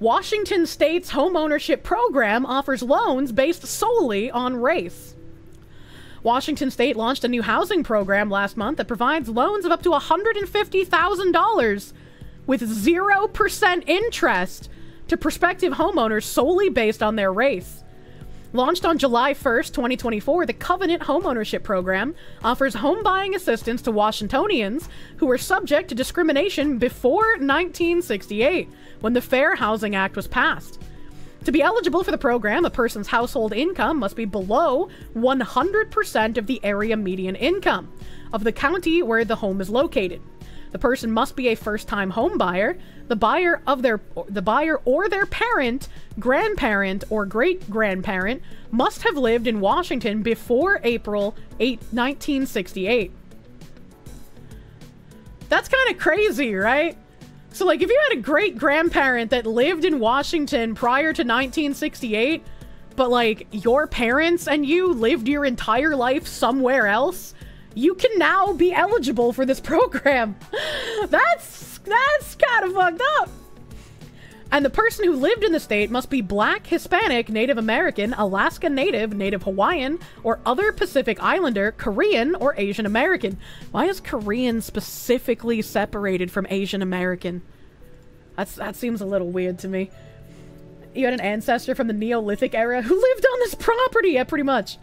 Washington State's homeownership program offers loans based solely on race. Washington State launched a new housing program last month that provides loans of up to $150,000 with 0% interest to prospective homeowners solely based on their race. Launched on July 1st, 2024, the Covenant Homeownership Program offers home buying assistance to Washingtonians who were subject to discrimination before 1968, when the Fair Housing Act was passed. To be eligible for the program, a person's household income must be below 100% of the area median income of the county where the home is located. The person must be a first-time home buyer. The buyer or their parent, grandparent, or great-grandparent must have lived in Washington before April 8, 1968. That's kind of crazy, right? So, like, if you had a great-grandparent that lived in Washington prior to 1968, but, like, your parents and you lived your entire life somewhere else, you can now be eligible for this program. That's kind of fucked up. And the person who lived in the state must be Black, Hispanic, Native American, Alaska Native, Native Hawaiian, or other Pacific Islander, Korean, or Asian American. Why is Korean specifically separated from Asian American? That seems a little weird to me. You had an ancestor from the Neolithic era who lived on this property, yeah, pretty much.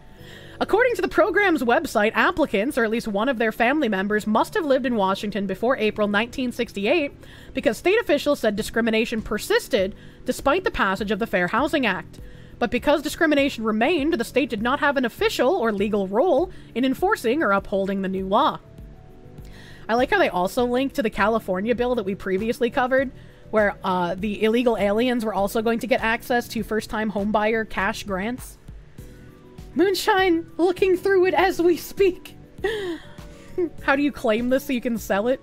According to the program's website, applicants, or at least one of their family members, must have lived in Washington before April 1968 because state officials said discrimination persisted despite the passage of the Fair Housing Act. But because discrimination remained, the state did not have an official or legal role in enforcing or upholding the new law. I like how they also link to the California bill that we previously covered, where the illegal aliens were also going to get access to first-time homebuyer cash grants. Moonshine, looking through it as we speak. How do you claim this so you can sell it?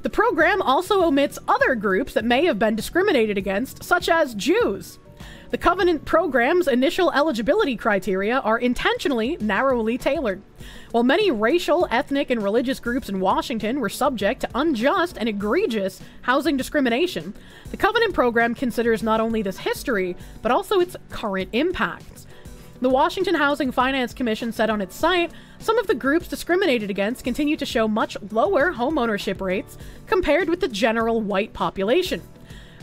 The program also omits other groups that may have been discriminated against, such as Jews. The Covenant program's initial eligibility criteria are intentionally narrowly tailored. While many racial, ethnic, and religious groups in Washington were subject to unjust and egregious housing discrimination, the Covenant program considers not only this history, but also its current impacts. The Washington Housing Finance Commission said on its site, some of the groups discriminated against continue to show much lower homeownership rates compared with the general white population.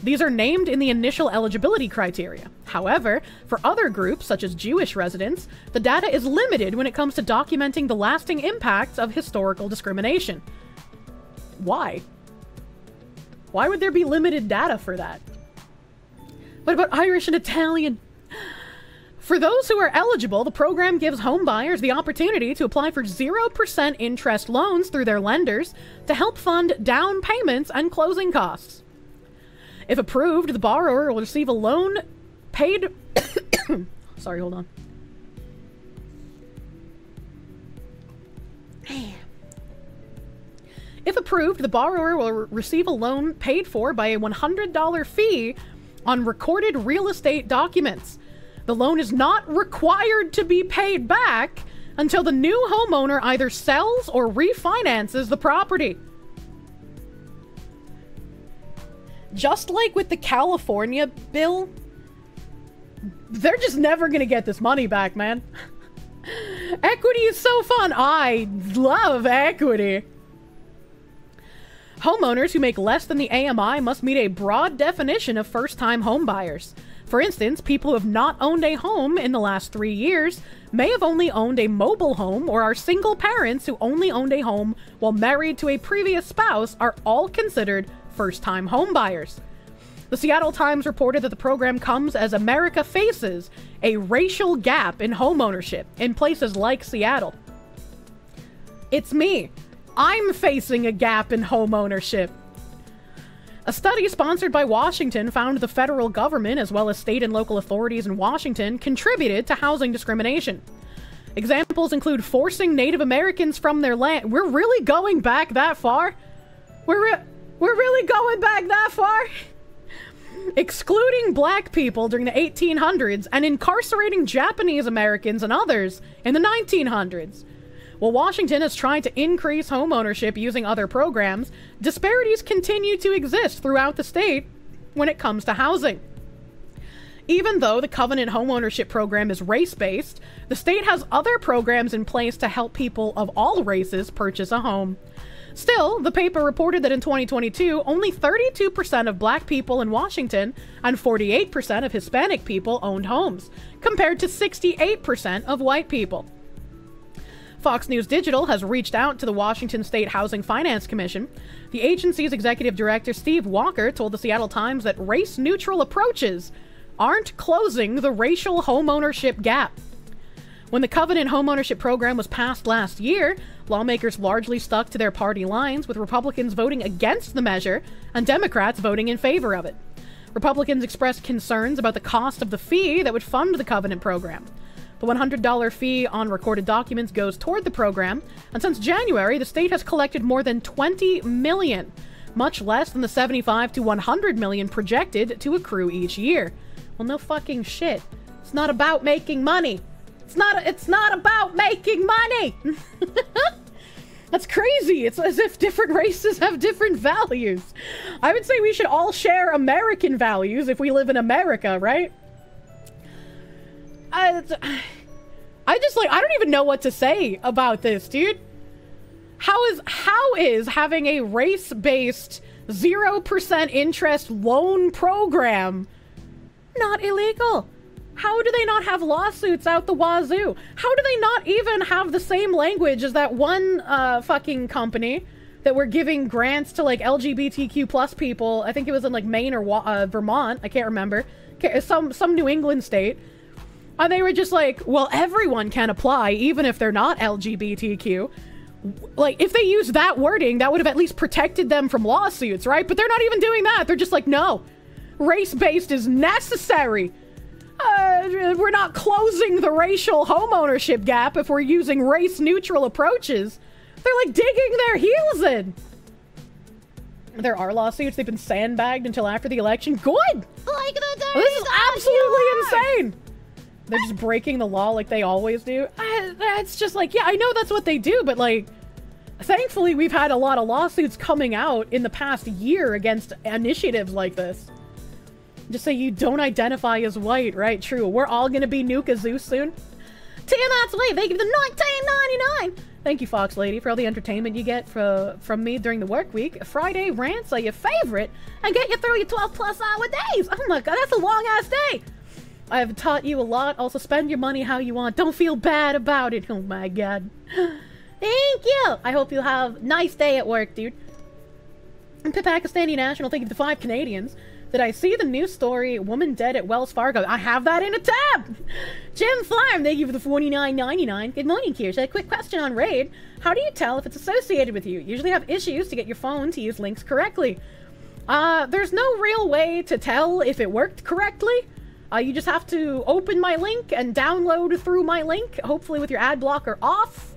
These are named in the initial eligibility criteria. However, for other groups, such as Jewish residents, the data is limited when it comes to documenting the lasting impacts of historical discrimination. Why? Why would there be limited data for that? What about Irish and Italian? For those who are eligible, the program gives home buyers the opportunity to apply for 0% interest loans through their lenders to help fund down payments and closing costs. If approved, the borrower will receive a loan paid... Sorry, hold on. If approved, the borrower will receive a loan paid for by a $100 fee on recorded real estate documents. The loan is not required to be paid back until the new homeowner either sells or refinances the property. Just like with the California bill, they're just never gonna get this money back, man. Equity is so fun. I love equity. Homeowners who make less than the AMI must meet a broad definition of first-time home buyers. For instance, people who have not owned a home in the last 3 years may have only owned a mobile home, or are single parents who only owned a home while married to a previous spouse are all considered first-time home buyers. The Seattle Times reported that the program comes as America faces a racial gap in homeownership in places like Seattle. It's me. I'm facing a gap in homeownership. A study sponsored by Washington found the federal government, as well as state and local authorities in Washington, contributed to housing discrimination. Examples include forcing Native Americans from their land. We're really going back that far? We're really going back that far? Excluding black people during the 1800s and incarcerating Japanese Americans and others in the 1900s. While Washington has tried to increase homeownership using other programs, disparities continue to exist throughout the state when it comes to housing. Even though the Covenant homeownership program is race-based, the state has other programs in place to help people of all races purchase a home. Still, the paper reported that in 2022, only 32% of black people in Washington and 48% of Hispanic people owned homes, compared to 68% of white people. Fox News Digital has reached out to the Washington State Housing Finance Commission. The agency's executive director, Steve Walker, told the Seattle Times that race-neutral approaches aren't closing the racial homeownership gap. When the Covenant homeownership program was passed last year, lawmakers largely stuck to their party lines, with Republicans voting against the measure and Democrats voting in favor of it. Republicans expressed concerns about the cost of the fee that would fund the Covenant program. The $100 fee on recorded documents goes toward the program, and since January, the state has collected more than $20 million, much less than the $75 to $100 million projected to accrue each year. Well, no fucking shit. It's not about making money. It's not about making money. That's crazy. It's as if different races have different values. I would say we should all share American values if we live in America, right? I don't even know what to say about this, dude. How is having a race-based 0% interest loan program not illegal? How do they not have lawsuits out the wazoo? How do they not even have the same language as that one fucking company that were giving grants to like LGBTQ plus people? I think it was in like Maine or Vermont. I can't remember. Some New England state. And they were just like, well, everyone can apply, even if they're not LGBTQ. Like, if they used that wording, that would have at least protected them from lawsuits, right? But they're not even doing that. They're just like, no, race-based is necessary. We're not closing the racial homeownership gap if we're using race-neutral approaches. They're like digging their heels in. There are lawsuits. They've been sandbagged until after the election. Good. Like the day This is absolutely insane. They're just breaking the law like they always do. It's just like, yeah, I know that's what they do, but like, thankfully we've had a lot of lawsuits coming out in the past year against initiatives like this. Just say you don't identify as white, right? True. We're all gonna be Nuka Zeus soon. Tiamat's Lee, thank you for the $19.99. Thank you, Fox Lady, for all the entertainment you get from me during the work week. Friday rants are your favorite and get you through your 12+ hour days. Oh my god, that's a long ass day. I have taught you a lot. Also, spend your money how you want. Don't feel bad about it. Oh my god. Thank you. I hope you have a nice day at work, dude. And Pakistani National, thank you to 5 Canadians. Did I see the news story, woman dead at Wells Fargo? I have that in a tab! Jim Farm, thank you for the $49.99. Good morning, Kirsche. A quick question on Raid. How do you tell if it's associated with you? Usually have issues to get your phone to use links correctly. There's no real way to tell if it worked correctly. You just have to open my link and download through my link, hopefully with your ad blocker off,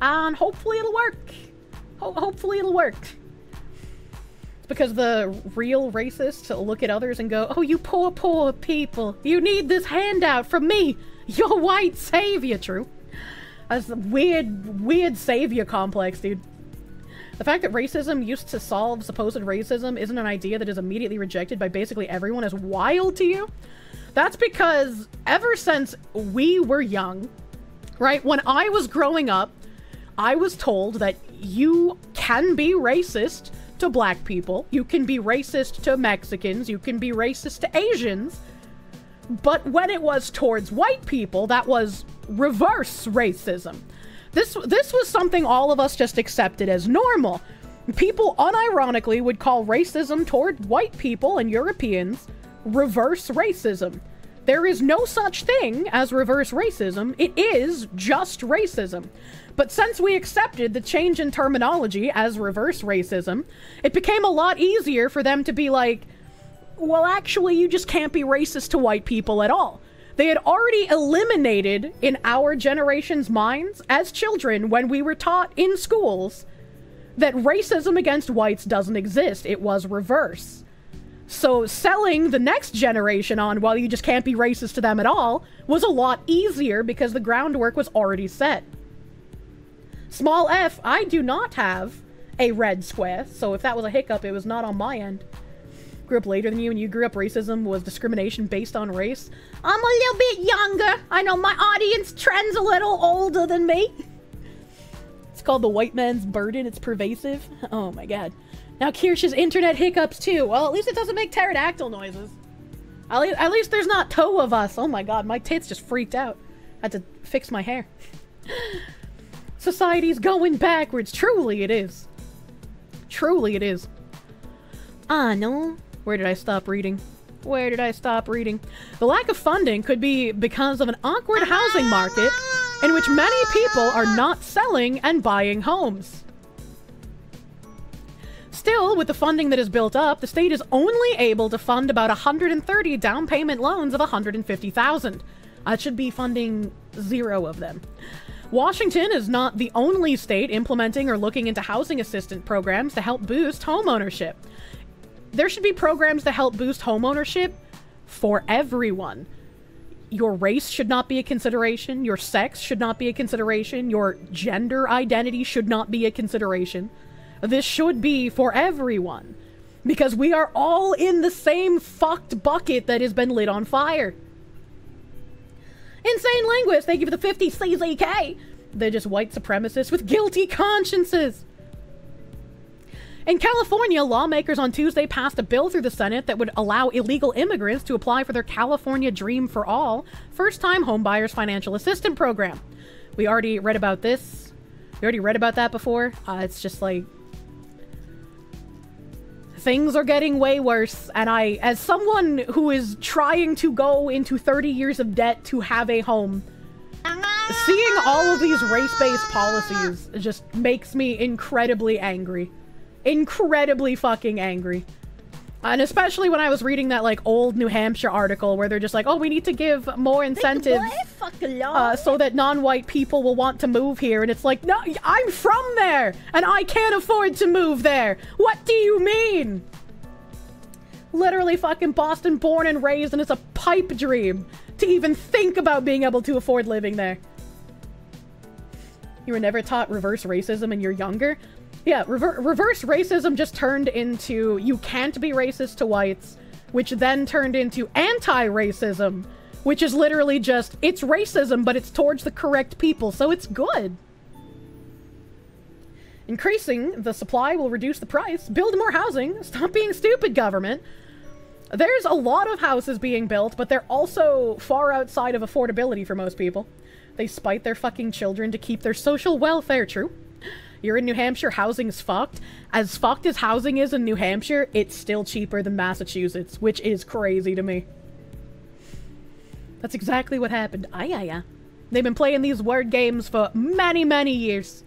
and hopefully it'll work. Hopefully it'll work. It's because the real racists look at others and go, oh, you poor, poor people. You need this handout from me, your white savior. True. That's a weird savior complex, dude. The fact that racism used to solve supposed racism isn't an idea that is immediately rejected by basically everyone is wild to you. That's because ever since we were young, right, when I was growing up, I was told that you can be racist to black people, you can be racist to Mexicans, you can be racist to Asians, but when it was towards white people, that was reverse racism. This was something all of us just accepted as normal. People unironically would call racism toward white people and Europeans reverse racism. There is no such thing as reverse racism. It is just racism. But since we accepted the change in terminology as reverse racism, it became a lot easier for them to be like, well, actually, you just can't be racist to white people at all. They had already eliminated in our generation's minds as children when we were taught in schools that racism against whites doesn't exist. It was reverse. So selling the next generation on, well, you just can't be racist to them at all, was a lot easier because the groundwork was already set. Small f, I do not have a red square, so if that was a hiccup, it was not on my end. grew up later than you and you grew up racism was discrimination based on race. I'm a little bit younger. I know my audience trend's a little older than me. It's called the white man's burden. It's pervasive. Oh my god. Now Kirsch's internet hiccups too. Well, at least it doesn't make pterodactyl noises. At least there's not two of us. Oh my god, my tits just freaked out. I had to fix my hair. Society's going backwards. Truly it is. Truly it is. Ah, no. Where did I stop reading? Where did I stop reading? The lack of funding could be because of an awkward housing market in which many people are not selling and buying homes. Still, with the funding that is built up, the state is only able to fund about 130 down payment loans of $150,000. It should be funding 0 of them. Washington is not the only state implementing or looking into housing assistance programs to help boost homeownership. There should be programs to help boost homeownership for everyone. Your race should not be a consideration. Your sex should not be a consideration. Your gender identity should not be a consideration. This should be for everyone. Because we are all in the same fucked bucket that has been lit on fire. Insane Linguist, thank you for the 50 CZK. They're just white supremacists with guilty consciences. In California, lawmakers on Tuesday passed a bill through the Senate that would allow illegal immigrants to apply for their California Dream for All first-time homebuyers financial assistance program. We already read about this. We already read about that before. It's just like... things are getting way worse, and as someone who is trying to go into 30 years of debt to have a home, seeing all of these race-based policies just makes me incredibly angry. Incredibly fucking angry. And especially when I was reading that, like, old New Hampshire article where they're just like, oh, we need to give more incentives so that non-white people will want to move here. And it's like, no, I'm from there, and I can't afford to move there. What do you mean? Literally fucking Boston born and raised, and it's a pipe dream to even think about being able to afford living there. You were never taught reverse racism and you're younger? Yeah, reverse racism just turned into you can't be racist to whites, which then turned into anti-racism, which is literally just, it's racism, but it's towards the correct people, so it's good. Increasing the supply will reduce the price. Build more housing. Stop being stupid, government. There's a lot of houses being built, but they're also far outside of affordability for most people. They spite their fucking children to keep their social welfare. True. You're in New Hampshire, housing's fucked. As fucked as housing is in New Hampshire, it's still cheaper than Massachusetts, which is crazy to me. That's exactly what happened. They've been playing these word games for many, many years.